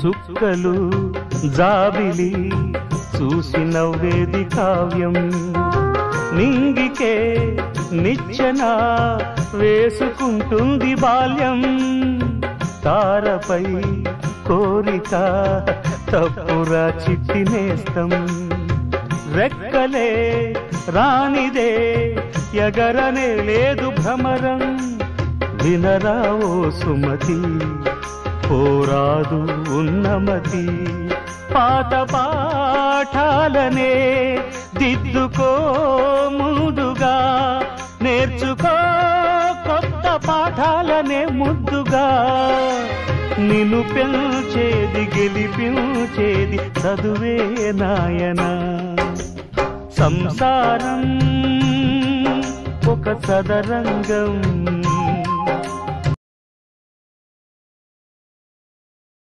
చుక్కలు జాబిలి చూసి నవ్వేది కావ్యం నింగికే నిచ్చెన వేసుకుంటుంది బాల్యం తారపై కోరిక తప్పురా చిట్టి నేస్తం రెక్కలే రానిదే ఎగరనే లేదు భ్రమరం వినరావో సుమతి పోరాదు ఉన్నమతి పాత పాఠాలనే దిద్దుకో ముందుగా నేర్చుకో కొత్త పాఠాలనే ముద్దుగా నిన్ను పెంచేది గెలిపించేది చదువే నాయనా సంసారం ఒక సదరంగం